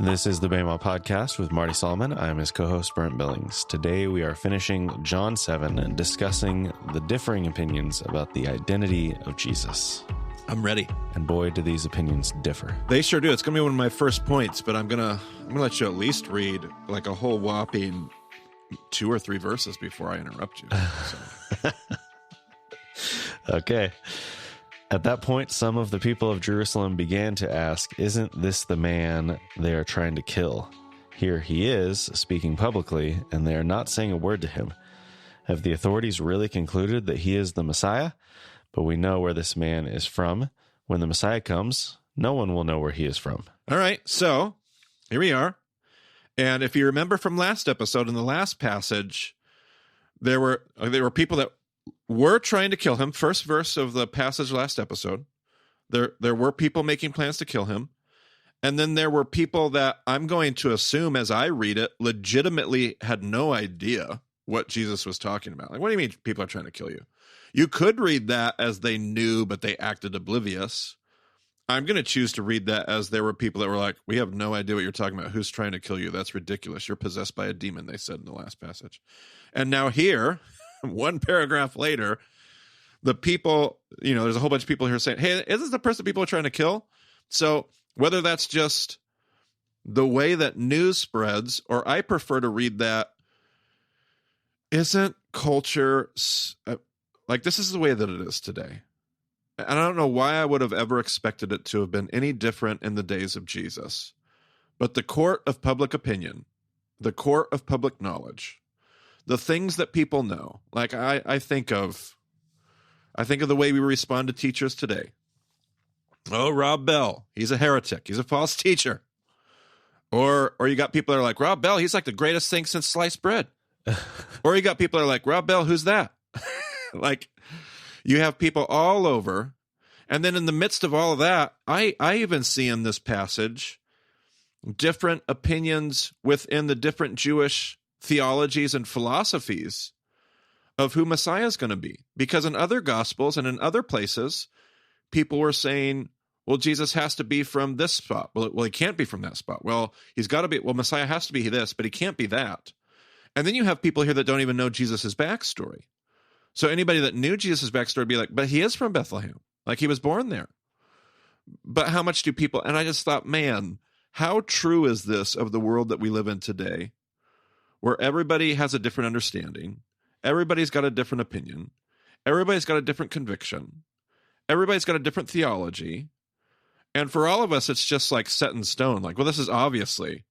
This is the Bama Podcast with Marty Solomon. I'm his co-host, Brent Billings. Today we are finishing John 7 and discussing the differing opinions about the identity of Jesus. I'm ready. And boy, do these opinions differ. They sure do. It's going to be one of my first points, but I'm gonna let you at least read like a whole whopping 2 or 3 verses before I interrupt you. So. Okay. At that point, some of the people of Jerusalem began to ask, "Isn't this the man they are trying to kill? Here he is, speaking publicly, and they are not saying a word to him. Have the authorities really concluded that he is the Messiah? But we know where this man is from. When the Messiah comes, no one will know where he is from." All right, so here we are. And if you remember from last episode, in the last passage, there were people that were trying to kill him. First verse of the passage last episode. There were people making plans to kill him. And then there were people that I'm going to assume, as I read it, legitimately had no idea what Jesus was talking about. Like, what do you mean people are trying to kill you? You could read that as they knew, but they acted oblivious. I'm going to choose to read that as there were people that were like, we have no idea what you're talking about. Who's trying to kill you? That's ridiculous. You're possessed by a demon, they said in the last passage. And now here, one paragraph later, the people, there's a whole bunch of people here saying, hey, is this the person people are trying to kill? So whether that's just the way that news spreads, or I prefer to read that, isn't culture... Like, this is the way that it is today. And I don't know why I would have ever expected it to have been any different in the days of Jesus. But the court of public opinion, the court of public knowledge, the things that people know, like I think of the way we respond to teachers today. Oh, Rob Bell, he's a heretic. He's a false teacher. Or you got people that are like, Rob Bell, he's like the greatest thing since sliced bread. Or you got people that are like, Rob Bell, who's that? Like, you have people all over. And then in the midst of all of that, I even see in this passage different opinions within the different Jewish theologies and philosophies of who Messiah is going to be. Because in other gospels and in other places, people were saying, well, Jesus has to be from this spot. Well, he can't be from that spot. Well, he's got to be, Messiah has to be this, but he can't be that. And then you have people here that don't even know Jesus' backstory. So anybody that knew Jesus' backstory would be like, but he is from Bethlehem. Like, he was born there. But how much do people... And I just thought, man, how true is this of the world that we live in today, where everybody has a different understanding, everybody's got a different opinion, everybody's got a different conviction, everybody's got a different theology, and for all of us, it's just like set in stone. Like, well, this is obviously.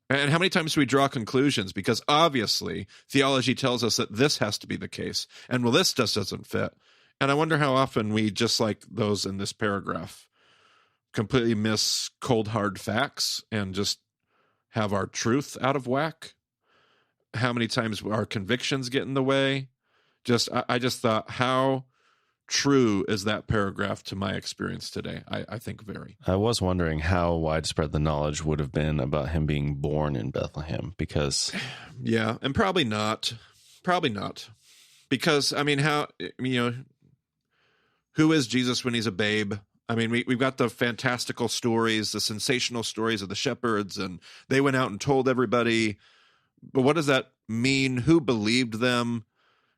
And how many times do we draw conclusions? Because obviously theology tells us that this has to be the case. And well, this just doesn't fit. And I wonder how often we, just like those in this paragraph, completely miss cold, hard facts and just have our truth out of whack. How many times our convictions get in the way. I just thought, how true is that paragraph to my experience today? I think very. I was wondering how widespread the knowledge would have been about him being born in Bethlehem, because... Yeah, and probably not. Because, who is Jesus when he's a babe? I mean, we've got the fantastical stories, the sensational stories of the shepherds, and they went out and told everybody. But what does that mean? Who believed them?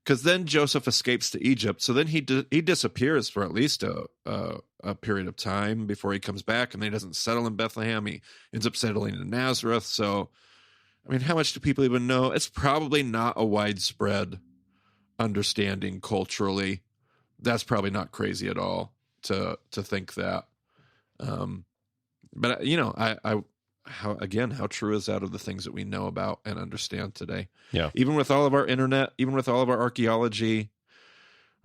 Because then Joseph escapes to Egypt, so then he disappears for at least a period of time before he comes back, and then he doesn't settle in Bethlehem. He ends up settling in Nazareth. So, I mean, how much do people even know? It's probably not a widespread understanding culturally. That's probably not crazy at all to think that. But how true is that of the things that we know about and understand today? Yeah. Even with all of our internet, even with all of our archaeology,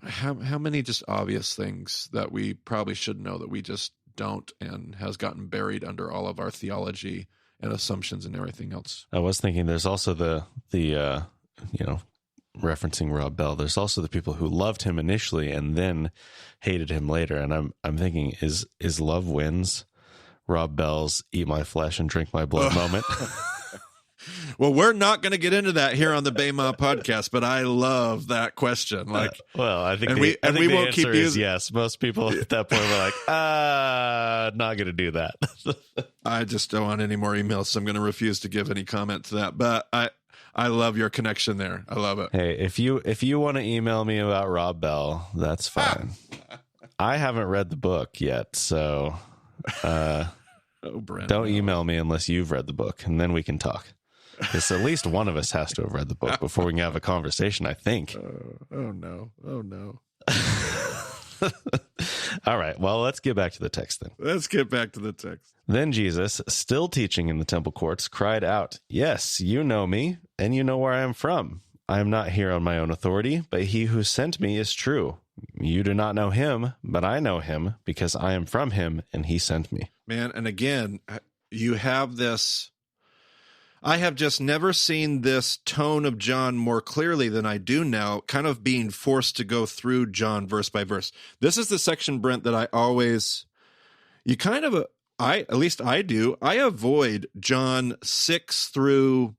how many just obvious things that we probably should know that we just don't, and has gotten buried under all of our theology and assumptions and everything else. I was thinking there's also the referencing Rob Bell, there's also the people who loved him initially and then hated him later. And I'm thinking, is love wins Rob Bell's eat my flesh and drink my blood moment? Well, we're not going to get into that here on the Bema podcast, but I love that question. Like, well, I think and the, we I think the won't answer keep is using. yes. Most people at that point were like, not going to do that. I just don't want any more emails, so I'm going to refuse to give any comment to that. But I love your connection there. I love it. Hey, if you want to email me about Rob Bell, that's fine. I haven't read the book yet, so Brent, don't email me unless you've read the book, and then we can talk. Because at least one of us has to have read the book before we can have a conversation, I think. Oh no. All right, well, let's get back to the text then. Let's get back to the text. Then Jesus, still teaching in the temple courts, cried out, "Yes, you know me, and you know where I am from. I am not here on my own authority, but he who sent me is true. You do not know him, but I know him, because I am from him, and he sent me." Man, and again, you have this... I have just never seen this tone of John more clearly than I do now, kind of being forced to go through John verse by verse. This is the section, Brent, that I always... at least I do. I avoid John 6 through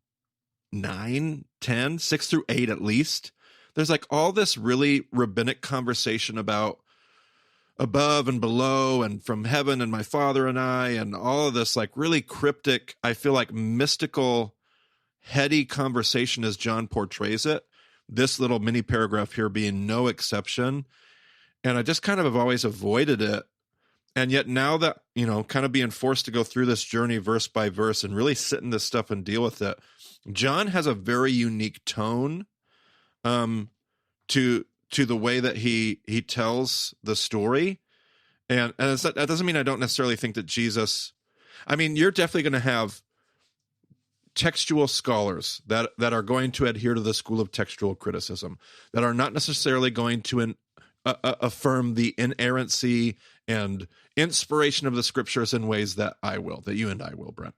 9, 10, 6 through 8 at least. There's like all this really rabbinic conversation about above and below and from heaven and my Father and I, and all of this like really cryptic, I feel like mystical, heady conversation as John portrays it. This little mini paragraph here being no exception. And I just kind of have always avoided it. And yet now that, kind of being forced to go through this journey verse by verse and really sit in this stuff and deal with it, John has a very unique tone to the way that he tells the story. And that doesn't mean I don't necessarily think that Jesus, you're definitely going to have textual scholars that are going to adhere to the school of textual criticism, that are not necessarily going to affirm the inerrancy and inspiration of the scriptures in ways that you and I will, Brent.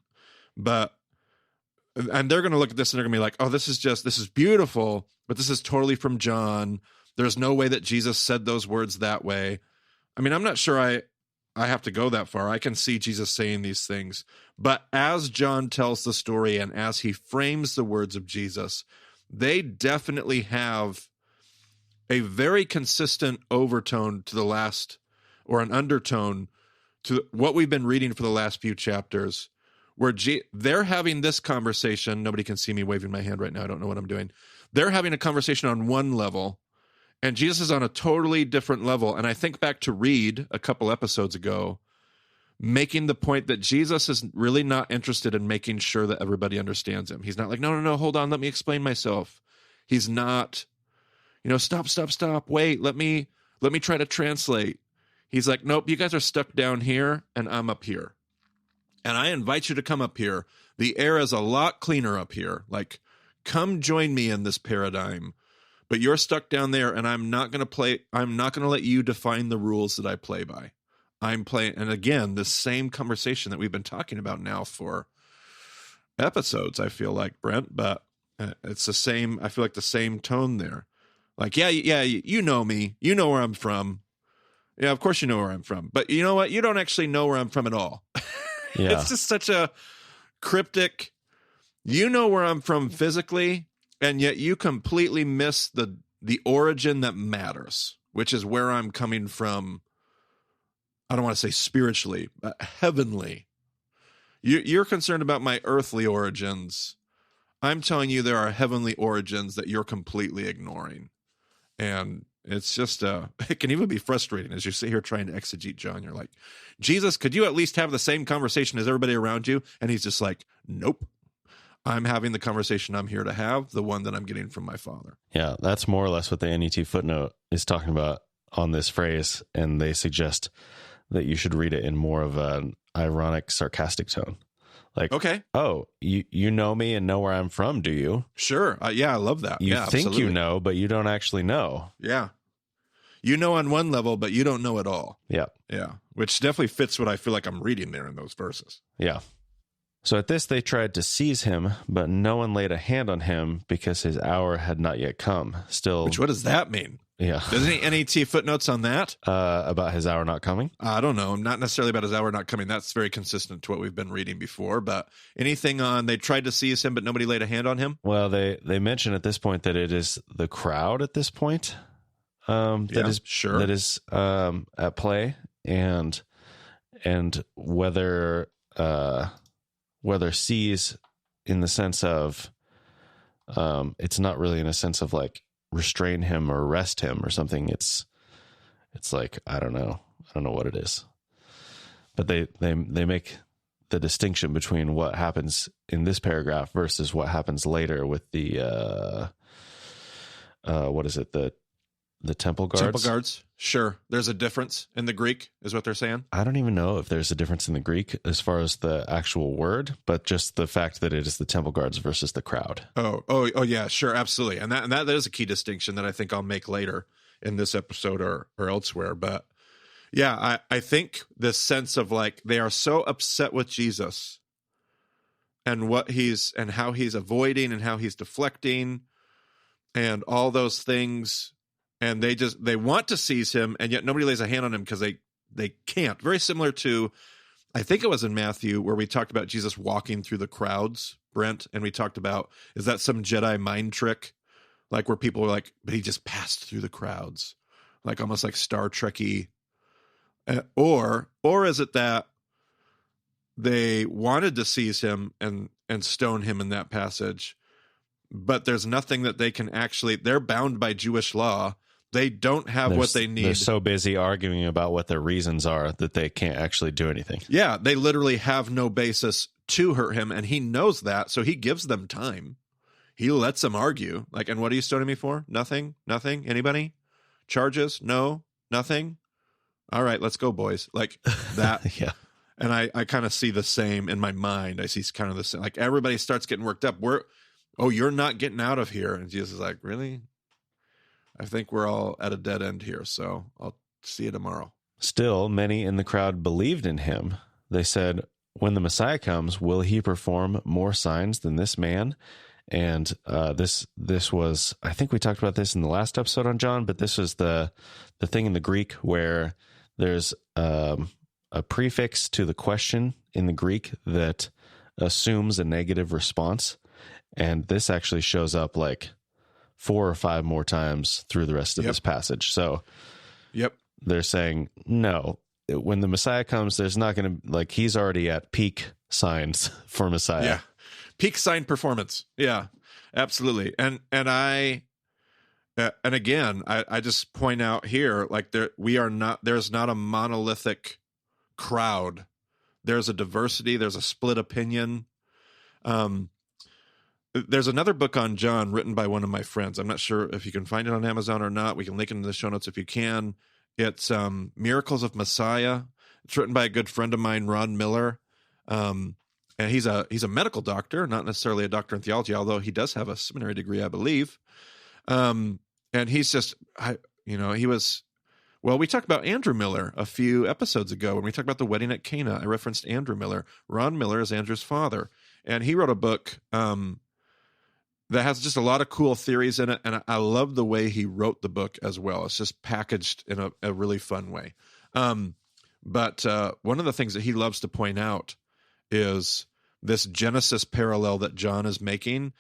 And they're going to look at this and they're going to be like, oh, this is beautiful, but this is totally from John. There's no way that Jesus said those words that way. I'm not sure I have to go that far. I can see Jesus saying these things. But as John tells the story and as he frames the words of Jesus, they definitely have a very consistent overtone to the last, or an undertone to what we've been reading for the last few chapters, where they're having this conversation. Nobody can see me waving my hand right now. I don't know what I'm doing. They're having a conversation on one level, and Jesus is on a totally different level. And I think back to Reed a couple episodes ago, making the point that Jesus is really not interested in making sure that everybody understands him. He's not like, no, hold on, let me explain myself. He's not, stop, wait, let me try to translate. He's like, nope, you guys are stuck down here, and I'm up here. And I invite you to come up here. The air is a lot cleaner up here. Like, come join me in this paradigm. But you're stuck down there, and I'm not going to let you define the rules that I play by. I'm playing, and again, the same conversation that we've been talking about now for episodes, I feel like, Brent, but it's the same, I feel like the same tone there. Like, yeah, you know me. You know where I'm from. Yeah, of course you know where I'm from. But you know what? You don't actually know where I'm from at all. Yeah. It's just such a cryptic, you know where I'm from physically, and yet you completely miss the origin that matters, which is where I'm coming from. I don't want to say spiritually, but heavenly. You're concerned about my earthly origins. I'm telling you there are heavenly origins that you're completely ignoring. And it's just, it can even be frustrating as you sit here trying to exegete John. You're like, Jesus, could you at least have the same conversation as everybody around you? And he's just like, nope. I'm having the conversation I'm here to have, the one that I'm getting from my Father. Yeah, that's more or less what the NET footnote is talking about on this phrase, and they suggest that you should read it in more of an ironic, sarcastic tone. Like, okay, oh, you know me and know where I'm from, do you? Sure. Yeah, I love that. You think absolutely. You know, but you don't actually know. Yeah. You know on one level, but you don't know at all. Yeah. Yeah. Which definitely fits what I feel like I'm reading there in those verses. Yeah. So at this, they tried to seize him, but no one laid a hand on him because his hour had not yet come. Still, which, what does that mean? Yeah. Does any T footnotes on that? About his hour not coming? I don't know. Not necessarily about his hour not coming. That's very consistent to what we've been reading before. But anything on they tried to seize him, but nobody laid a hand on him? Well, they mention at this point that it is the crowd at this point that is at play, and whether seize in the sense of it's not really in a sense of like restrain him or arrest him or something. It's like I don't know what it is, but they make the distinction between what happens in this paragraph versus what happens later with the what is it, the temple guards? Temple guards. Sure. There's a difference in the Greek, is what they're saying. I don't even know if there's a difference in the Greek as far as the actual word, but just the fact that it is the temple guards versus the crowd. Oh, yeah, sure, absolutely. And that is a key distinction that I think I'll make later in this episode or elsewhere. But yeah, I think this sense of like they are so upset with Jesus and how he's avoiding and how he's deflecting and all those things. And they want to seize him, and yet nobody lays a hand on him because they can't. Very similar to, I think it was in Matthew, where we talked about Jesus walking through the crowds, Brent, and we talked about, is that some Jedi mind trick? Like where people were like, but he just passed through the crowds. Like almost like Star Trek-y. Or is it that they wanted to seize him and stone him in that passage, but there's nothing that they can actually, they're bound by Jewish law. They don't have what they need. They're so busy arguing about what their reasons are that they can't actually do anything. Yeah, they literally have no basis to hurt him, and he knows that, so he gives them time. He lets them argue. Like, and what are you stoning me for? Nothing? Nothing? Anybody? Charges? No? Nothing? All right, let's go, boys. Like that. Yeah. And I kind of see the same in my mind. I see kind of the same. Like everybody starts getting worked up. You're not getting out of here. And Jesus is like, really? I think we're all at a dead end here, so I'll see you tomorrow. Still, many in the crowd believed in him. They said, when the Messiah comes, will he perform more signs than this man? And this was, I think we talked about this in the last episode on John, but this was the thing in the Greek where there's a prefix to the question in the Greek that assumes a negative response. And this actually shows up like 4 or 5 more times through the rest of this passage. So they're saying, no, when the Messiah comes, there's not going to, like, he's already at peak signs for Messiah. Yeah. Peak sign performance. Yeah, absolutely. And again, I just point out here, like there's not a monolithic crowd. There's a diversity. There's a split opinion. There's another book on John written by one of my friends. I'm not sure if you can find it on Amazon or not. We can link it in the show notes if you can. It's Miracles of Messiah. It's written by a good friend of mine, Ron Miller. And he's a medical doctor, not necessarily a doctor in theology, although he does have a seminary degree, I believe. And he's just, we talked about Andrew Miller a few episodes ago when we talked about the wedding at Cana. I referenced Andrew Miller. Ron Miller is Andrew's father. And he wrote a book that has just a lot of cool theories in it, and I love the way he wrote the book as well. It's just packaged in a really fun way. But one of the things that he loves to point out is this Genesis parallel that John is making.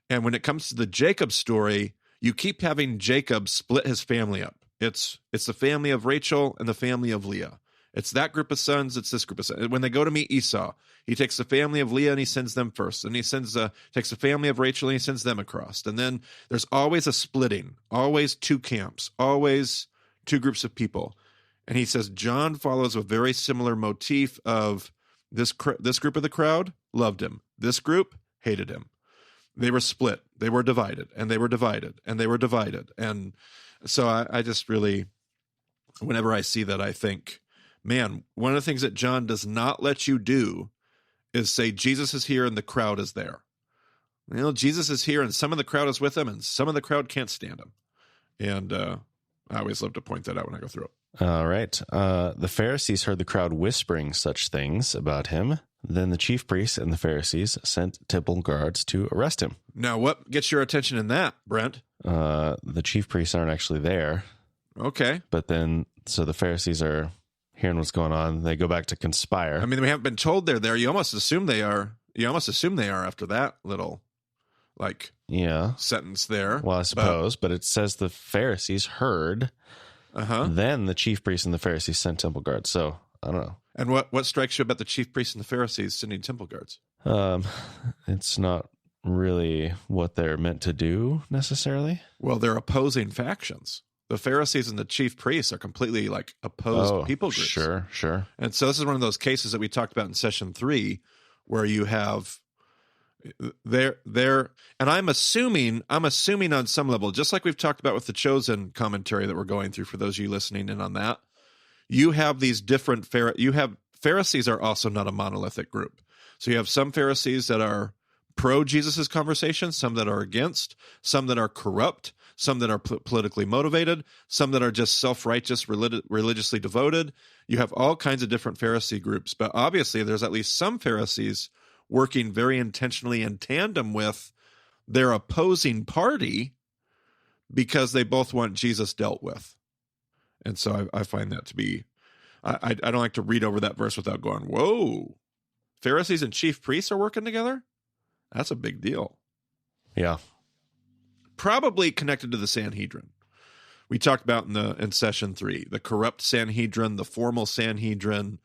And when it comes to the Jacob story, you keep having Jacob split his family up. It's the family of Rachel and the family of Leah. It's that group of sons. It's this group of sons. When they go to meet Esau, he takes the family of Leah and he sends them first. And he takes the family of Rachel and he sends them across. And then there's always a splitting, always 2 camps, always 2 groups of people. And he says John follows a very similar motif of this group of the crowd loved him. This group hated him. They were split. They were divided, and they were divided, and they were divided. And so I just really, whenever I see that, I think, man, one of the things that John does not let you do is say Jesus is here and the crowd is there. Jesus is here and some of the crowd is with him and some of the crowd can't stand him. And I always love to point that out when I go through it. All right. The Pharisees heard the crowd whispering such things about him. Then the chief priests and the Pharisees sent temple guards to arrest him. Now, what gets your attention in that, Brent? The chief priests aren't actually there. Okay. But then, so the Pharisees are hearing what's going on. They go back to conspire. I mean, we haven't been told they're there. You almost assume they are. You almost assume they are after that little, sentence there. Well, I suppose, but it says the Pharisees heard. Then the chief priests and the Pharisees sent temple guards. So I don't know. And what strikes you about the chief priests and the Pharisees sending temple guards? It's not really what they're meant to do necessarily. Well, they're opposing factions. The Pharisees and the chief priests are completely opposed people groups. Sure. And so this is one of those cases that we talked about in session 3, where you have there, and I'm assuming on some level, just like we've talked about with the Chosen commentary that we're going through for those of you listening in on that, you have these different Pharisees are also not a monolithic group. So you have some Pharisees that are pro Jesus's conversation, some that are against, some that are corrupt, some that are politically motivated, some that are just self-righteous, religiously devoted. You have all kinds of different Pharisee groups, but obviously there's at least some Pharisees working very intentionally in tandem with their opposing party because they both want Jesus dealt with. And so I find that to be, I don't like to read over that verse without going, whoa, Pharisees and chief priests are working together? That's a big deal. Yeah. Probably connected to the Sanhedrin. We talked about in session 3, the corrupt Sanhedrin, the formal Sanhedrin.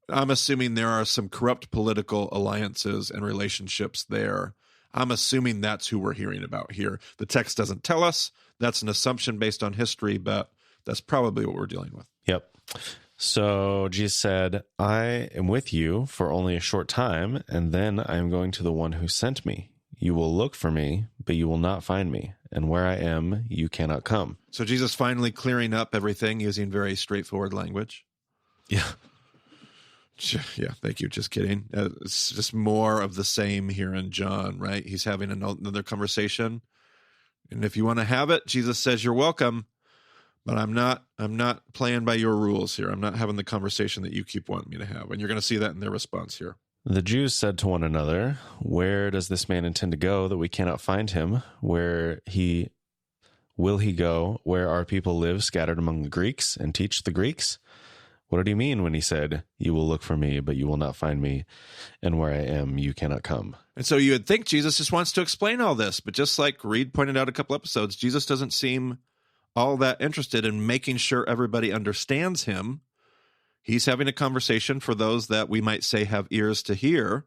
I'm assuming there are some corrupt political alliances and relationships there. I'm assuming that's who we're hearing about here. The text doesn't tell us. That's an assumption based on history, but that's probably what we're dealing with. Yep. So Jesus said, I am with you for only a short time, and then I am going to the one who sent me. You will look for me, but you will not find me. And where I am, you cannot come. So Jesus finally clearing up everything using very straightforward language. Yeah. Yeah, thank you. Just kidding. It's just more of the same here in John, right? He's having another conversation. And if you want to have it, Jesus says, you're welcome. But I'm not playing by your rules here. I'm not having the conversation that you keep wanting me to have. And you're going to see that in their response here. The Jews said to one another, where does this man intend to go that we cannot find him? Will he go where our people live scattered among the Greeks and teach the Greeks? What did he mean when he said, you will look for me, but you will not find me, and where I am, you cannot come? And so you would think Jesus just wants to explain all this, but just like Reed pointed out a couple episodes, Jesus doesn't seem all that interested in making sure everybody understands him. He's having a conversation for those that we might say have ears to hear.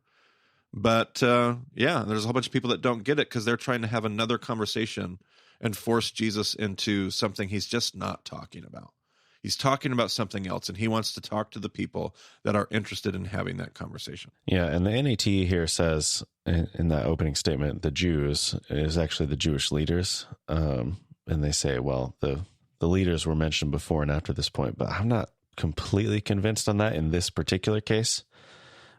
But there's a whole bunch of people that don't get it because they're trying to have another conversation and force Jesus into something he's just not talking about. He's talking about something else, and he wants to talk to the people that are interested in having that conversation. Yeah, and the NAT here says in that opening statement, the Jews is actually the Jewish leaders. And they say, well, the leaders were mentioned before and after this point, but I'm not completely convinced on that in this particular case,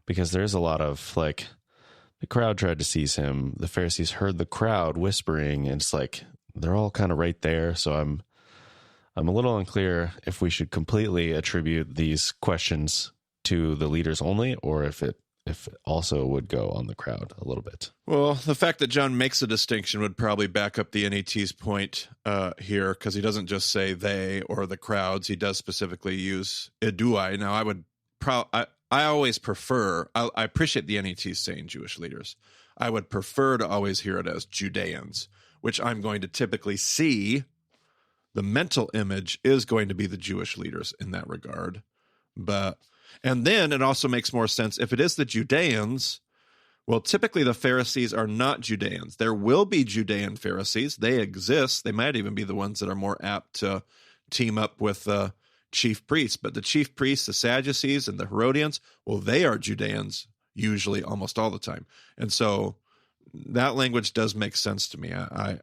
because there's a lot of the crowd tried to seize him. The Pharisees heard the crowd whispering, and it's they're all kind of right there. So I'm a little unclear if we should completely attribute these questions to the leaders only, or if it also would go on the crowd a little bit. Well, the fact that John makes a distinction would probably back up the NAT's point here, because he doesn't just say they or the crowds. He does specifically use idui. Now, I always prefer, I appreciate the NAT saying Jewish leaders. I would prefer to always hear it as Judeans, which I'm going to typically see. The mental image is going to be the Jewish leaders in that regard. And then it also makes more sense if it is the Judeans. Well, typically the Pharisees are not Judeans. There will be Judean Pharisees. They exist. They might even be the ones that are more apt to team up with the chief priests. But the chief priests, the Sadducees, and the Herodians, well, they are Judeans usually almost all the time. And so that language does make sense to me. I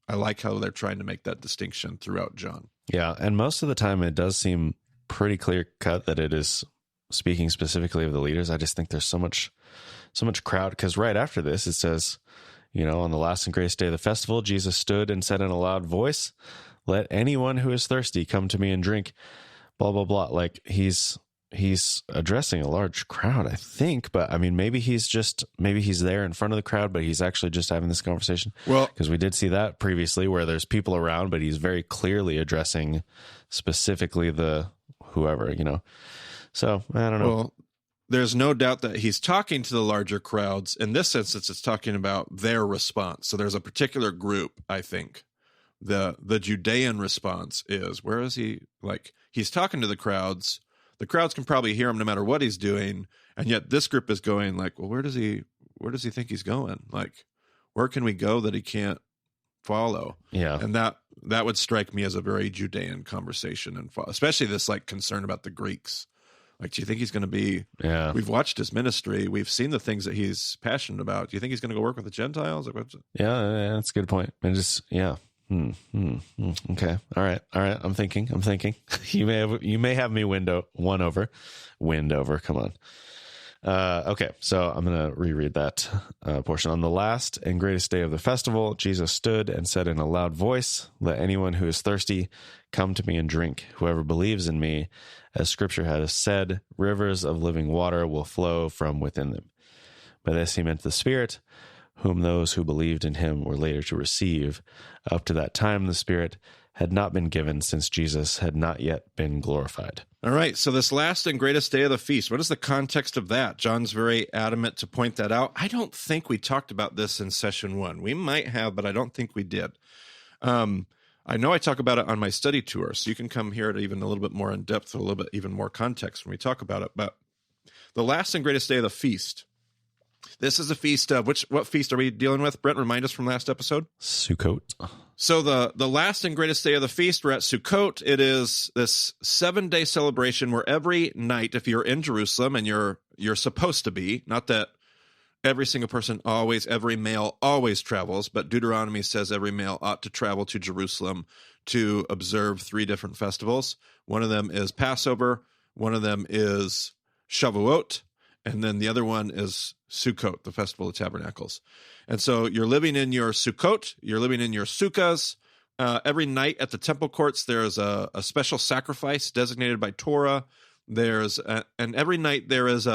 like how they're trying to make that distinction throughout John. Yeah, and most of the time it does seem pretty clear cut that it is speaking specifically of the leaders. I just think there's so much crowd, because right after this it says, on the last and greatest day of the festival, Jesus stood and said in a loud voice, "Let anyone who is thirsty come to me and drink." Blah blah blah. He's he's addressing a large crowd, I think, but I mean, maybe he's there in front of the crowd, but he's actually just having this conversation. Well, because we did see that previously where there's people around, but he's very clearly addressing specifically the whoever, So I don't know. Well, there's no doubt that he's talking to the larger crowds. In this instance, it's talking about their response. So there's a particular group, I think. The Judean response is, where is he? Like, he's talking to the crowds. The crowds can probably hear him no matter what he's doing. And yet this group is going like, well, where does he think he's going? Like, where can we go that he can't follow? Yeah. And that would strike me as a very Judean conversation, and especially this like concern about the Greeks. Like, do you think he's going to be, we've watched his ministry. We've seen the things that he's passionate about. Do you think he's going to go work with the Gentiles? Like, yeah, that's a good point. And just, yeah. Okay. All right. I'm thinking. You may have me win over. Come on. Okay. So I'm going to reread that portion. On the last and greatest day of the festival, Jesus stood and said in a loud voice, "Let anyone who is thirsty come to me and drink. Whoever believes in me, as scripture has said, rivers of living water will flow from within them." By this he meant the Spirit, whom those who believed in him were later to receive. Up to that time, the Spirit had not been given, since Jesus had not yet been glorified. All right, so this last and greatest day of the feast, what is the context of that? John's very adamant to point that out. I don't think we talked about this in session 1. We might have, but I don't think we did. I know I talk about it on my study tour, so you can come hear it even a little bit more in depth, a little bit even more context when we talk about it. But the last and greatest day of the feast, this is a feast of what feast are we dealing with? Brent, remind us from last episode. Sukkot. So the last and greatest day of the feast, we're at Sukkot. It is this 7-day celebration where every night, if you're in Jerusalem, and you're supposed to be, not that every single person every male always travels, but Deuteronomy says every male ought to travel to Jerusalem to observe 3 different festivals. One of them is Passover, one of them is Shavuot, and then the other one is Sukkot, the Festival of Tabernacles. And so you're living in your Sukkot, you're living in your sukkahs. Every night at the temple courts, there's a special sacrifice designated by Torah. And every night there is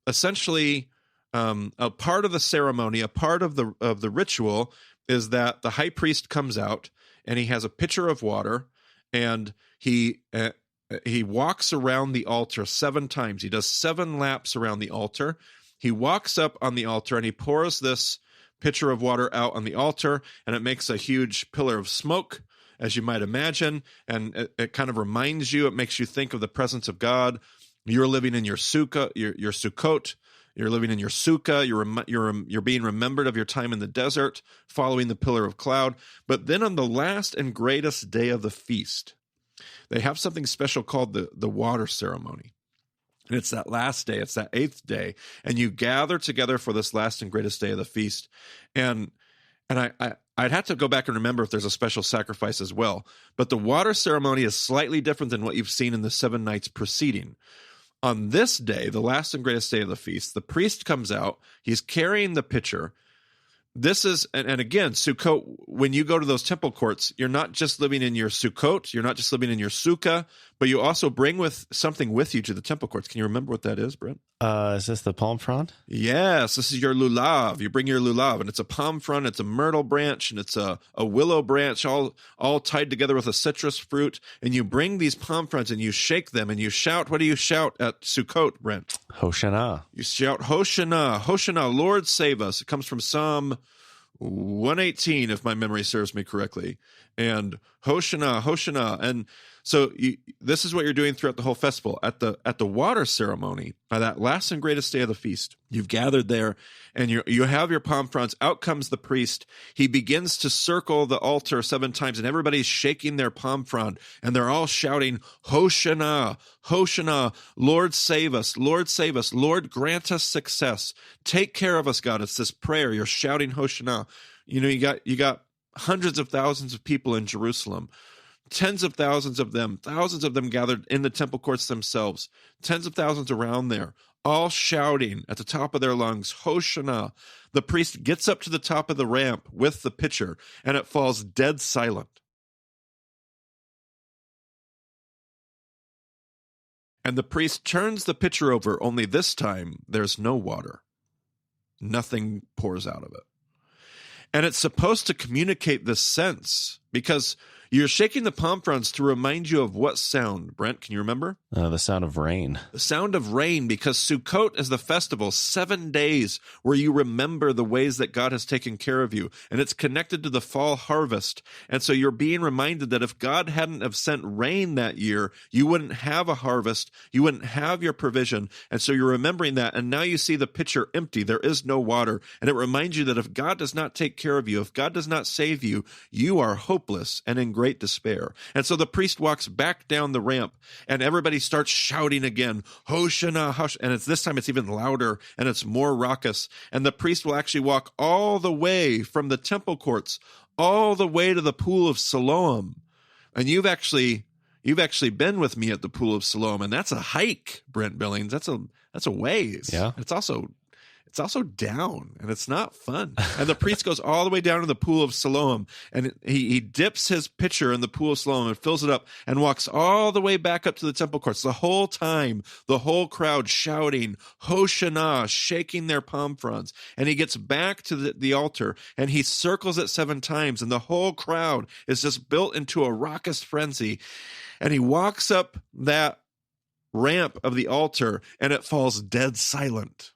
essentially a part of the ceremony, a part of the ritual is that the high priest comes out and he has a pitcher of water, and he walks around the altar 7 times. He does 7 laps around the altar. He walks up on the altar and he pours this pitcher of water out on the altar, and it makes a huge pillar of smoke, as you might imagine, and it kind of reminds you, it makes you think of the presence of God. You're living in your sukkah, your Sukkot. You're living in your sukkah. You're being remembered of your time in the desert, following the pillar of cloud. But then on the last and greatest day of the feast, they have something special called the water ceremony. And it's that last day, it's that 8th day, and you gather together for this last and greatest day of the feast. And I'd have to go back and remember if there's a special sacrifice as well. But the water ceremony is slightly different than what you've seen in the 7 nights preceding. On this day, the last and greatest day of the feast, the priest comes out, he's carrying the pitcher. This is, and again, Sukkot, when you go to those temple courts, you're not just living in your Sukkot, you're not just living in your sukkah, but you also bring something with you to the temple courts. Can you remember what that is, Brent? Is this the palm frond? Yes, this is your lulav. You bring your lulav, and it's a palm frond, it's a myrtle branch, and it's a willow branch, all tied together with a citrus fruit. And you bring these palm fronds and you shake them and you shout. What do you shout at Sukkot, Brent? Hoshana. You shout, Hoshana, Hoshana, Lord save us. It comes from Psalm 118, if my memory serves me correctly. And Hoshana, Hoshana. And so this is what you're doing throughout the whole festival. At the water ceremony, by that last and greatest day of the feast, you've gathered there, and you have your palm fronds. Out comes the priest. He begins to circle the altar 7 times, and everybody's shaking their palm frond, and they're all shouting, Hoshana, Hoshana, Lord save us, Lord save us, Lord grant us success. Take care of us, God. It's this prayer. You're shouting Hoshana. You got hundreds of thousands of people in Jerusalem. Tens of thousands of them, thousands of them gathered in the temple courts themselves, tens of thousands around there, all shouting at the top of their lungs, Hoshana. The priest gets up to the top of the ramp with the pitcher, and it falls dead silent. And the priest turns the pitcher over, only this time there's no water. Nothing pours out of it. And it's supposed to communicate this sense because you're shaking the palm fronds to remind you of what sound? Brent, can you remember? The sound of rain. The sound of rain, because Sukkot is the festival, 7 days where you remember the ways that God has taken care of you. And it's connected to the fall harvest. And so you're being reminded that if God hadn't have sent rain that year, you wouldn't have a harvest. You wouldn't have your provision. And so you're remembering that. And now you see the pitcher empty. There is no water. And it reminds you that if God does not take care of you, if God does not save you, you are hopeless and in great despair. And so the priest walks back down the ramp and everybody starts shouting again, Hoshana, Hosh. And this time it's even louder and it's more raucous. And the priest will actually walk all the way from the temple courts, all the way to the pool of Siloam. And you've actually been with me at the pool of Siloam, and that's a hike, Brent Billings. That's a ways. Yeah. It's also down, and it's not fun. And the priest goes all the way down to the pool of Siloam, and he dips his pitcher in the pool of Siloam and fills it up and walks all the way back up to the temple courts. The whole time, the whole crowd shouting, Hoshana, shaking their palm fronds. And he gets back to the altar, and he circles it 7 times, and the whole crowd is just built into a raucous frenzy. And he walks up that ramp of the altar, and it falls dead silent.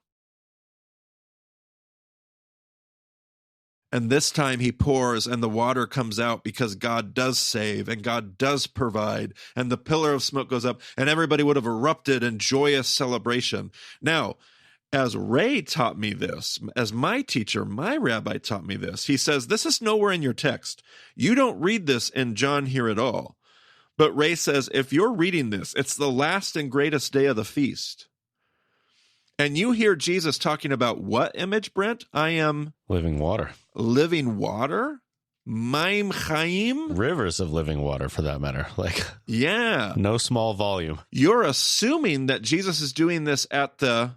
And this time he pours and the water comes out because God does save and God does provide. And the pillar of smoke goes up and everybody would have erupted in joyous celebration. Now, as Ray taught me this, as my teacher, my rabbi taught me this, he says, this is nowhere in your text. You don't read this in John here at all. But Ray says, if you're reading this, it's the last and greatest day of the feast. And you hear Jesus talking about what image, Brent? I am Living water. Living water? Maim Chaim? Rivers of living water, for that matter. Yeah. No small volume. You're assuming that Jesus is doing this at the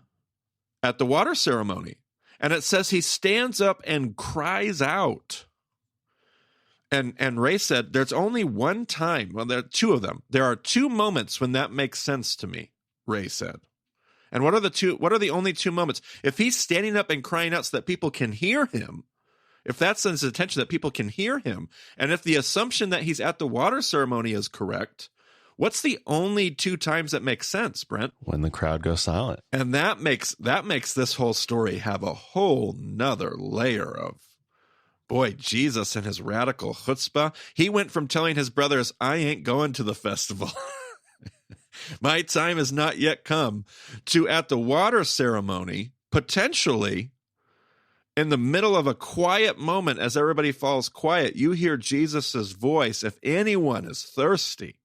water ceremony. And it says he stands up and cries out. And Ray said, there's only one time. Well, there are 2 of them. There are 2 moments when that makes sense to me, Ray said. And what are the only 2 moments? If he's standing up and crying out so that people can hear him, if that's his attention that people can hear him, and if the assumption that he's at the water ceremony is correct, what's the only 2 times that makes sense, Brent? When the crowd goes silent. And that makes this whole story have a whole nother layer of, boy, Jesus and his radical chutzpah. He went from telling his brothers, I ain't going to the festival. My time has not yet come, to at the water ceremony, potentially in the middle of a quiet moment as everybody falls quiet, you hear Jesus's voice. If anyone is thirsty,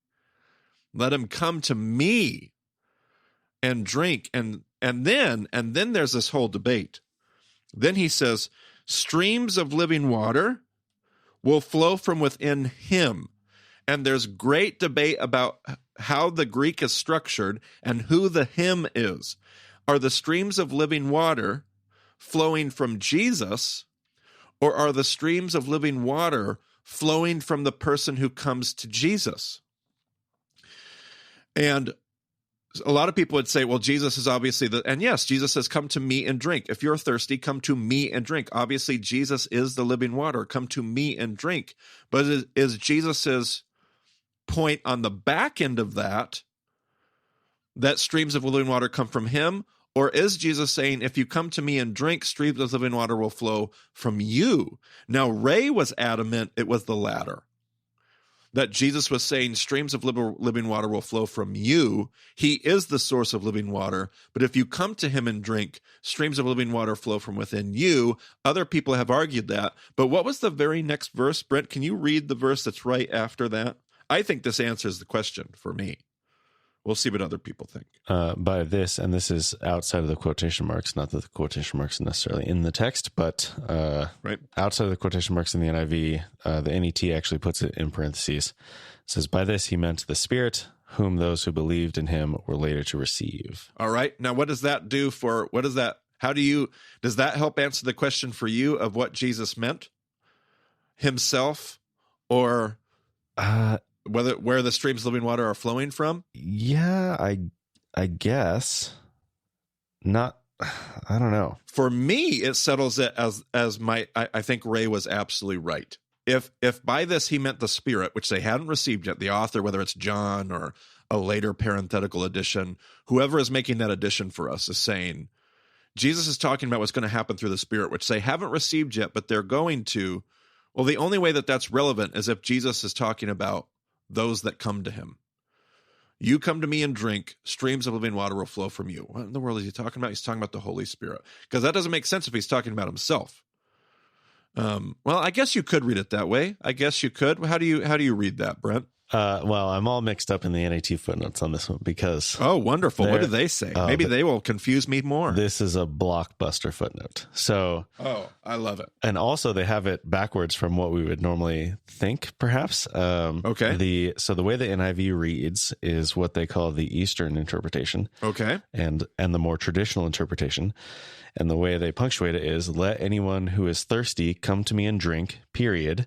let him come to me and drink. And then there's this whole debate. Then he says, streams of living water will flow from within him. And there's great debate about how the Greek is structured and who the him is. Are the streams of living water flowing from Jesus, or are the streams of living water flowing from the person who comes to Jesus? And a lot of people would say, well, Jesus is obviously and yes, Jesus says, come to me and drink. If you're thirsty, come to me and drink. Obviously, Jesus is the living water. Come to me and drink. But is Jesus's point on the back end of that streams of living water come from him? Or is Jesus saying, if you come to me and drink, streams of living water will flow from you? Now, Ray was adamant it was the latter, that Jesus was saying streams of living water will flow from you. He is the source of living water. But if you come to him and drink, streams of living water flow from within you. Other people have argued that. But what was the very next verse? Brent, can you read the verse that's right after that? I think this answers the question for me. We'll see what other people think. By this, and this is outside of the quotation marks, not that the quotation marks are necessarily in the text, but right outside of the quotation marks in the NIV, the NET actually puts it in parentheses. It says, by this he meant the Spirit, whom those who believed in him were later to receive. All right. Now, what does that do does that help answer the question for you of what Jesus meant? Himself, or where the streams of living water are flowing from? Yeah, I guess not. I don't know. For me, it settles it as I think Ray was absolutely right. If by this he meant the Spirit, which they hadn't received yet, the author, whether it's John or a later parenthetical edition, whoever is making that edition for us is saying Jesus is talking about what's going to happen through the Spirit, which they haven't received yet, but they're going to. Well, the only way that that's relevant is if Jesus is talking about those that come to him. You come to me and drink, streams of living water will flow from you. What in the world is he talking about? He's talking about the Holy Spirit. Because that doesn't make sense if he's talking about himself. Well, I guess you could read it that way. I guess you could. How do you read that, Brent? Well, I'm all mixed up in the NAT footnotes on this one because... Oh, wonderful. What do they say? Maybe they will confuse me more. This is a blockbuster footnote. So... Oh, I love it. And also they have it backwards from what we would normally think, perhaps. Okay. So the way the NIV reads is what they call the Eastern interpretation. Okay. And the more traditional interpretation. And the way they punctuate it is, let anyone who is thirsty come to me and drink, period.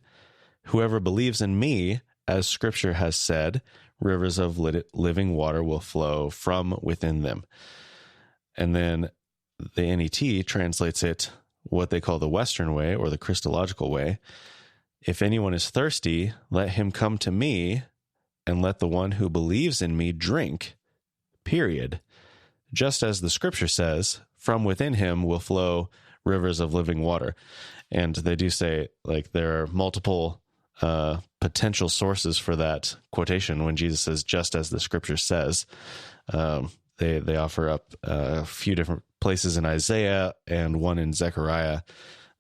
Whoever believes in me... as Scripture has said, rivers of living water will flow from within them. And then the NET translates it what they call the Western way or the Christological way. If anyone is thirsty, let him come to me, and let the one who believes in me drink, period. Just as the Scripture says, from within him will flow rivers of living water. And they do say, like, there are multiple potential sources for that quotation when Jesus says, just as the Scripture says. They offer up a few different places in Isaiah and one in Zechariah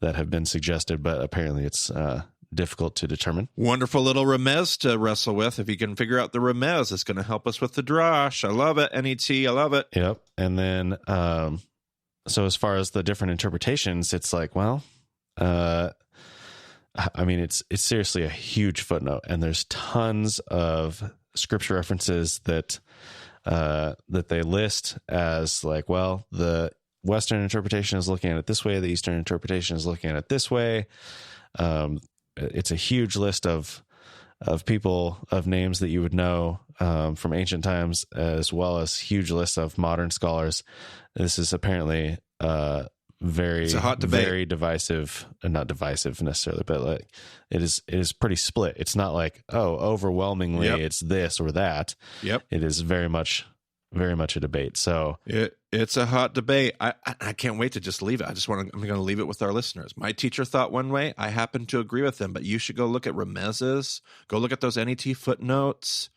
that have been suggested, but apparently it's difficult to determine. Wonderful little remez to wrestle with. If you can figure out the remez, it's going to help us with the drash. I love it. NET, I love it. Yep. And then, so as far as the different interpretations, it's like, well, I mean, it's seriously a huge footnote, and there's tons of scripture references that they list as like, well, the Western interpretation is looking at it this way, the Eastern interpretation is looking at it this way. It's a huge list of people, of names that you would know from ancient times, as well as huge lists of modern scholars. This is apparently it's a hot debate. Very divisive, not divisive necessarily, but like it is pretty split. It's not like, oh, overwhelmingly it's this or that. Yep. It is very much a debate. So it's a hot debate. I can't wait to just leave it. I'm going to leave it with our listeners. My teacher thought one way. I happen to agree with him, but you should go look at remezes, go look at those NET footnotes,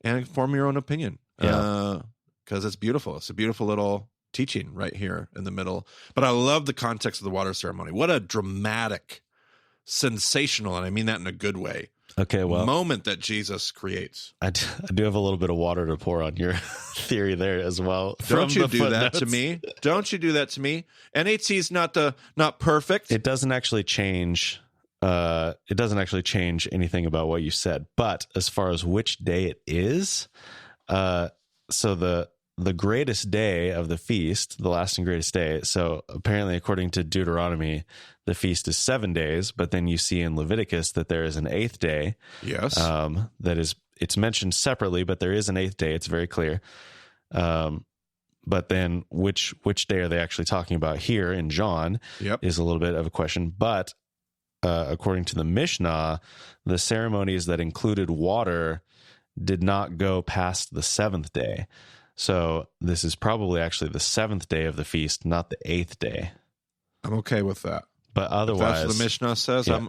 and form your own opinion. Yeah. Because it's beautiful. It's a beautiful little teaching right here in the middle. But I love the context of the water ceremony. What a dramatic, sensational, and I mean that in a good way, moment that Jesus creates. I do have a little bit of water to pour on your theory there as well. Don't you do that to me? Don't you do that to me? NHC is not perfect. It doesn't actually change. It doesn't actually change anything about what you said. But as far as which day it is, so the greatest day of the feast, the last and greatest day. So apparently, according to Deuteronomy, the feast is 7 days, but then you see in Leviticus that there is an 8th day. Yes. It's mentioned separately, but there is an 8th day. It's very clear. But then which day are they actually talking about here in John is a little bit of a question. But according to the Mishnah, the ceremonies that included water did not go past the 7th day. So this is probably actually the 7th day of the feast, not the 8th day. I'm okay with that. But otherwise, if that's what the Mishnah says. Yeah.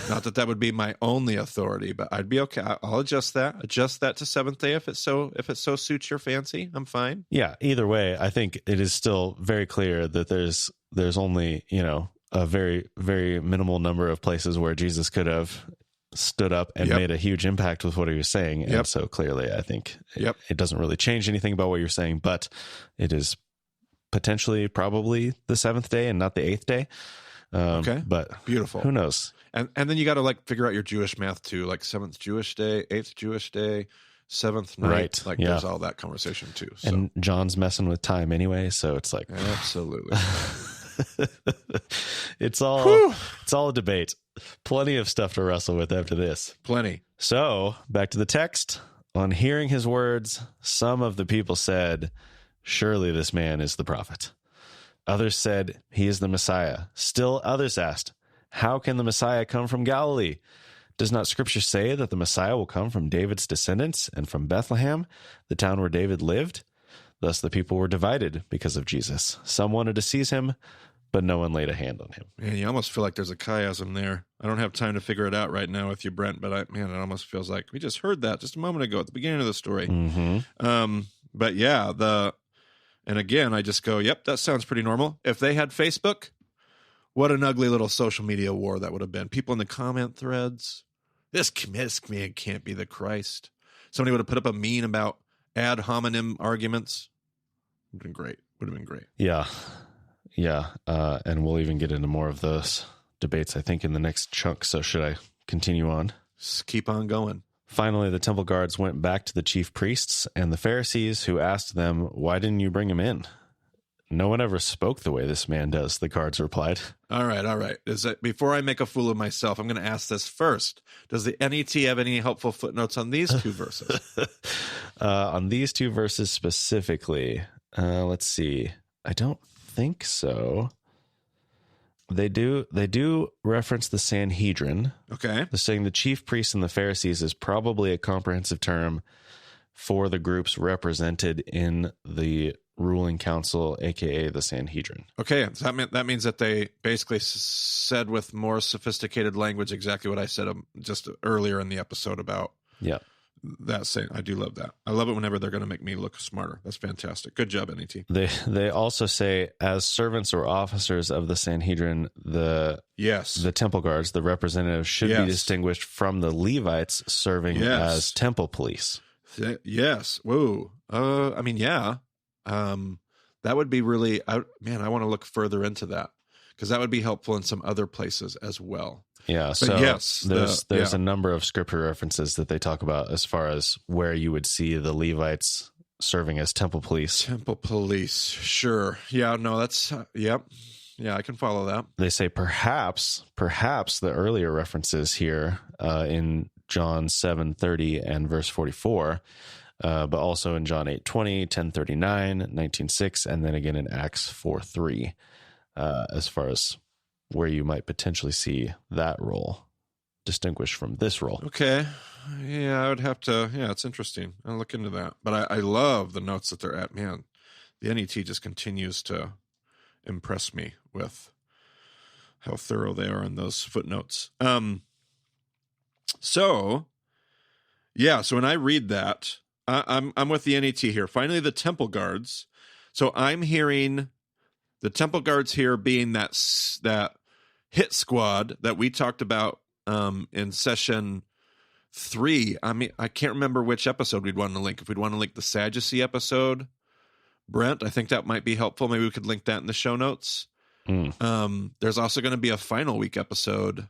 Not that would be my only authority, but I'd be okay. I'll adjust that to 7th day if it so suits your fancy. I'm fine. Yeah. Either way, I think it is still very clear that there's only a very, very minimal number of places where Jesus could have stood up and made a huge impact with what he was saying. And so clearly, I think it doesn't really change anything about what you're saying, but it is potentially probably the 7th day and not the 8th day. Okay. But beautiful. Who knows? And then you got to figure out your Jewish math too, like 7th Jewish day, 8th Jewish day, 7th night. Right. There's all that conversation too. So. And John's messing with time anyway. So it's like, absolutely. It's all a debate. Plenty of stuff to wrestle with after this. Plenty. So back to the text. On hearing his words, some of the people said, "Surely this man is the prophet." Others said, "He is the Messiah." Still others asked, "How can the Messiah come from Galilee? Does not Scripture say that the Messiah will come from David's descendants and from Bethlehem, the town where David lived?" Thus the people were divided because of Jesus. Some wanted to seize him, but no one laid a hand on him. Man, you almost feel like there's a chiasm there. I don't have time to figure it out right now with you, Brent, but it almost feels like we just heard that just a moment ago at the beginning of the story. Mm-hmm. But yeah, and again, I just go, yep, that sounds pretty normal. If they had Facebook, what an ugly little social media war that would have been. People in the comment threads, this man can't be the Christ. Somebody would have put up a meme about ad hominem arguments. Would have been great. Yeah. And we'll even get into more of those debates, I think, in the next chunk. So should I continue on? Just keep on going. Finally, the temple guards went back to the chief priests and the Pharisees, who asked them, "Why didn't you bring him in?" "No one ever spoke the way this man does," the guards replied. All right. Before I make a fool of myself, I'm going to ask this first. Does the NET have any helpful footnotes on these two verses? On these two verses specifically, let's see. I don't think so. They do reference the Sanhedrin. Okay. They're saying the chief priests and the Pharisees is probably a comprehensive term for the groups represented in the ruling council, aka the Sanhedrin. Okay, so that means that they basically said with more sophisticated language exactly what I said just earlier in the episode about that saying. I do love that. I love it whenever they're going to make me look smarter. That's fantastic. Good job, NET. They also say, as servants or officers of the Sanhedrin, the temple guards, the representatives, should be distinguished from the Levites serving as temple police. Yes. Whoa. That would be really, I want to look further into that because that would be helpful in some other places as well. Yeah. But so yes, there's a number of scripture references that they talk about as far as where you would see the Levites serving as temple police. Temple police. Sure. Yeah. No, that's, yep. Yeah, I can follow that. They say perhaps the earlier references here in John 7:30 and verse 44, but also in John 8:20, 10:39, 19:6, and then again in Acts 4:3, as far as where you might potentially see that role distinguished from this role. Okay. Yeah, I would have to. Yeah, it's interesting. I'll look into that. But I love the notes that they're at. Man, the NET just continues to impress me with how thorough they are in those footnotes. So when I read that, I'm with the NET here. Finally, the temple guards. So I'm hearing the temple guards here being that hit squad that we talked about in session 3. I mean, I can't remember which episode we'd want to link. If we'd want to link the Sadducee episode, Brent, I think that might be helpful. Maybe we could link that in the show notes. There's also going to be a final week episode,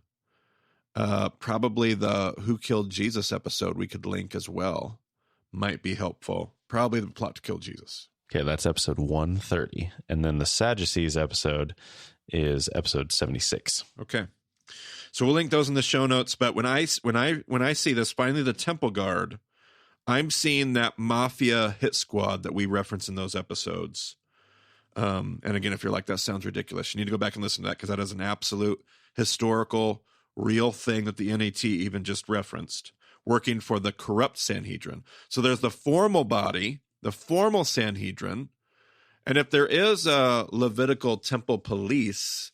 probably the Who Killed Jesus episode we could link as well. Might be helpful. Probably the plot to kill Jesus. Okay, that's episode 130. And then the Sadducees episode is episode 76. Okay. So we'll link those in the show notes, but when I see this, finally the temple guard, I'm seeing that mafia hit squad that we reference in those episodes. And again, if you're like, that sounds ridiculous, you need to go back and listen to that because that is an absolute historical, real thing that the NET even just referenced, working for the corrupt Sanhedrin. So there's the formal body, the formal Sanhedrin, and if there is a Levitical temple police,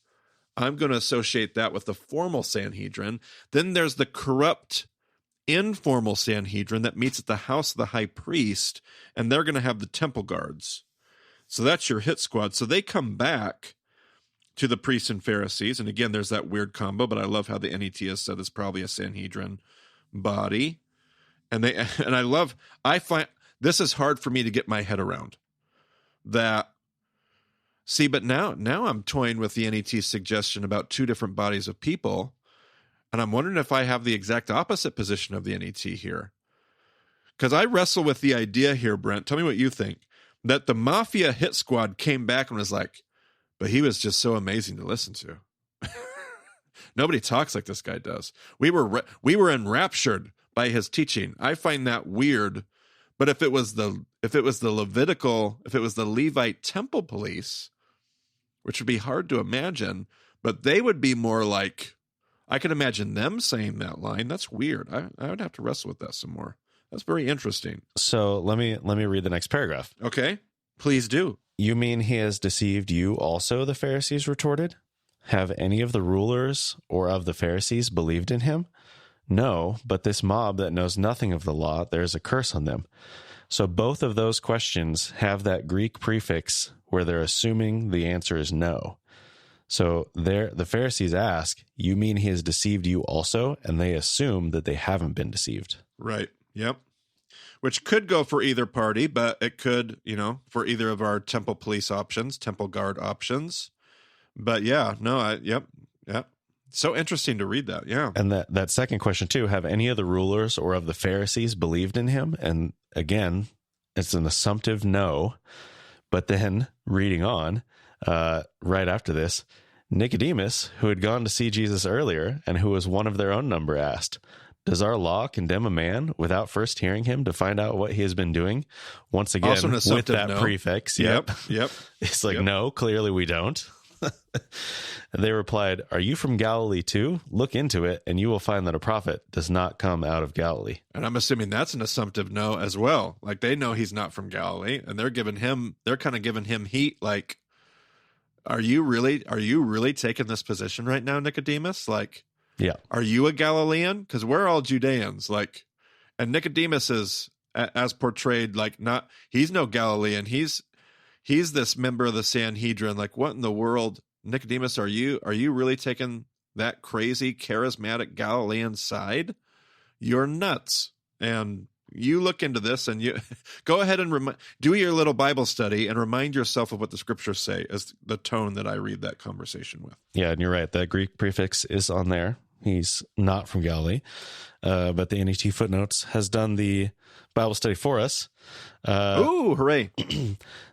I'm going to associate that with the formal Sanhedrin. Then there's the corrupt informal Sanhedrin that meets at the house of the high priest, and they're going to have the temple guards. So that's your hit squad. So they come back to the priests and Pharisees. And again, there's that weird combo, but I love how the NET has said it's probably a Sanhedrin body. And I find this is hard for me to get my head around that. See, but now I'm toying with the NET's suggestion about two different bodies of people. And I'm wondering if I have the exact opposite position of the NET here. Because I wrestle with the idea here, Brent. Tell me what you think. That the Mafia hit squad came back and was like, but he was just so amazing to listen to. Nobody talks like this guy does. We were enraptured by his teaching. I find that weird. But if it was the Levite temple police, which would be hard to imagine, but they would be more like, I can imagine them saying that line. That's weird. I would have to wrestle with that some more. That's very interesting. So let me read the next paragraph. Okay, please do. You mean he has deceived you also, the Pharisees retorted. Have any of the rulers or of the Pharisees believed in him? No, but this mob that knows nothing of the law, there is a curse on them. So both of those questions have that Greek prefix where they're assuming the answer is no. So the Pharisees ask, you mean he has deceived you also? And they assume that they haven't been deceived. Right. Yep. Which could go for either party, but it could, for either of our temple police options, temple guard options. But yeah, no, yep. So interesting to read that, yeah. And that second question too, have any of the rulers or of the Pharisees believed in him? And again, it's an assumptive no. But then reading on, right after this, Nicodemus, who had gone to see Jesus earlier and who was one of their own number, asked, does our law condemn a man without first hearing him to find out what he has been doing? Once again, with that prefix. Yep. It's like, no, clearly we don't. And they replied, are you from Galilee too? Look into it, and you will find that a prophet does not come out of Galilee. And I'm assuming that's an assumptive no as well. Like they know he's not from Galilee, and they're kind of giving him heat. Like, are you really taking this position right now, Nicodemus? Like, yeah, are you a Galilean? Because we're all Judeans. Like, and Nicodemus is as portrayed like he's no Galilean. He's this member of the Sanhedrin. Like, what in the world, Nicodemus? Are you really taking that crazy charismatic Galilean side? You're nuts. And you look into this, and you go ahead and do your little Bible study and remind yourself of what the scriptures say as the tone that I read that conversation with. Yeah, and you're right. That Greek prefix is on there. He's not from Galilee, but the NET Footnotes has done the Bible study for us. Ooh, hooray.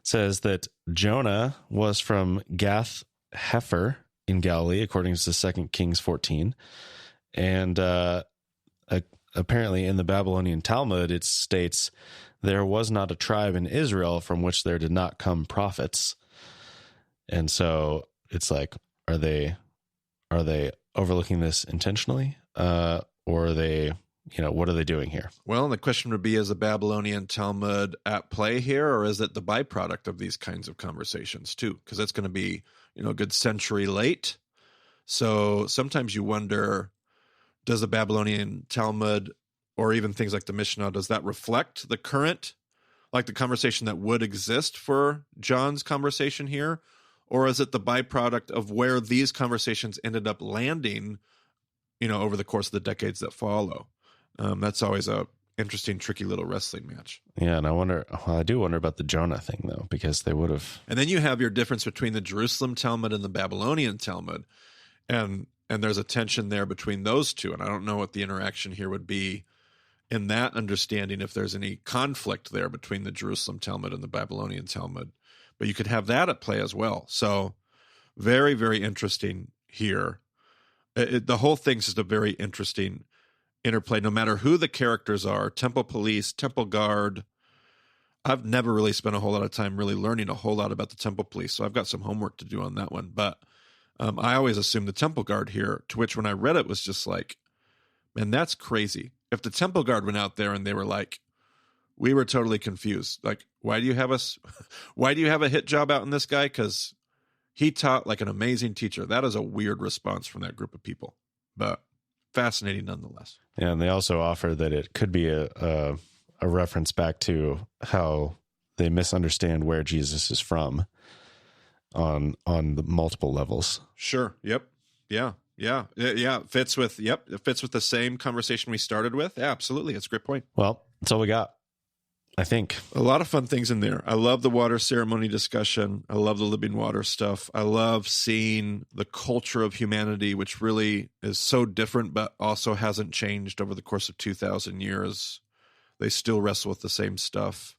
Says that Jonah was from Gath Hepher in Galilee, according to 2 Kings 14. And apparently in the Babylonian Talmud, it states, there was not a tribe in Israel from which there did not come prophets. And so it's like, are they overlooking this intentionally? Or are they, what are they doing here? Well, the question would be, is the Babylonian Talmud at play here, or is it the byproduct of these kinds of conversations too? Because it's going to be, a good century late. So sometimes you wonder, does the Babylonian Talmud, or even things like the Mishnah, does that reflect the current, like the conversation that would exist for John's conversation here? Or is it the byproduct of where these conversations ended up landing, over the course of the decades that follow? That's always a interesting, tricky little wrestling match. Yeah, and I do wonder about the Jonah thing, though, because they would have... And then you have your difference between the Jerusalem Talmud and the Babylonian Talmud, and there's a tension there between those two, and I don't know what the interaction here would be in that understanding, if there's any conflict there between the Jerusalem Talmud and the Babylonian Talmud. But you could have that at play as well. So very, very interesting here. The whole thing's just a very interesting interplay, no matter who the characters are, temple police, temple guard. I've never really spent a whole lot of time really learning a whole lot about the temple police, so I've got some homework to do on that one. But I always assumed the temple guard here, to which when I read it was just like, man, that's crazy. If the temple guard went out there and they were like, we were totally confused. Like, why do you have a hit job out in this guy? Because he taught like an amazing teacher. That is a weird response from that group of people, but fascinating nonetheless. Yeah, and they also offer that it could be a reference back to how they misunderstand where Jesus is from on the multiple levels. Sure. Yep. Yeah. It fits with the same conversation we started with. Yeah, absolutely. It's a great point. Well, that's all we got, I think. A lot of fun things in there. I love the water ceremony discussion. I love the living water stuff. I love seeing the culture of humanity, which really is so different, but also hasn't changed over the course of 2,000 years. They still wrestle with the same stuff.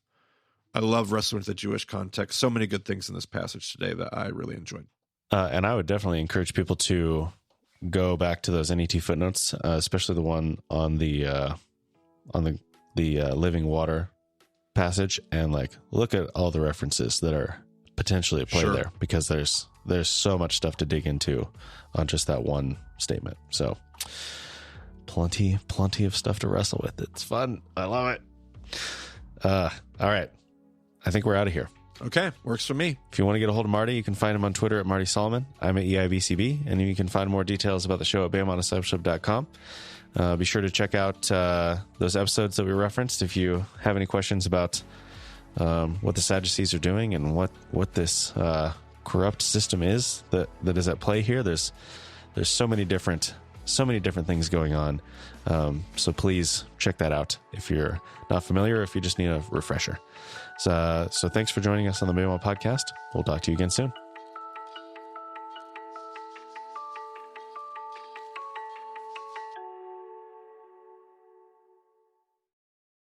I love wrestling with the Jewish context. So many good things in this passage today that I really enjoyed. And I would definitely encourage people to go back to those NET footnotes, especially the one on the on the living water passage and like look at all the references that are potentially at play Sure. there, because there's so much stuff to dig into on just that one statement. So plenty of stuff to wrestle with. It's fun. I love it. All right. I think we're out of here. Okay, works for me. If you want to get a hold of Marty, you can find him on Twitter at Marty Solomon. I'm at EIVCB, and you can find more details about the show at BamOnDiscipleship.com. Be sure to check out those episodes that we referenced if you have any questions about what the Sadducees are doing and what this corrupt system is that is at play here. There's so many different things going on. So please check that out if you're not familiar or if you just need a refresher. So thanks for joining us on the Bama Podcast. We'll talk to you again soon.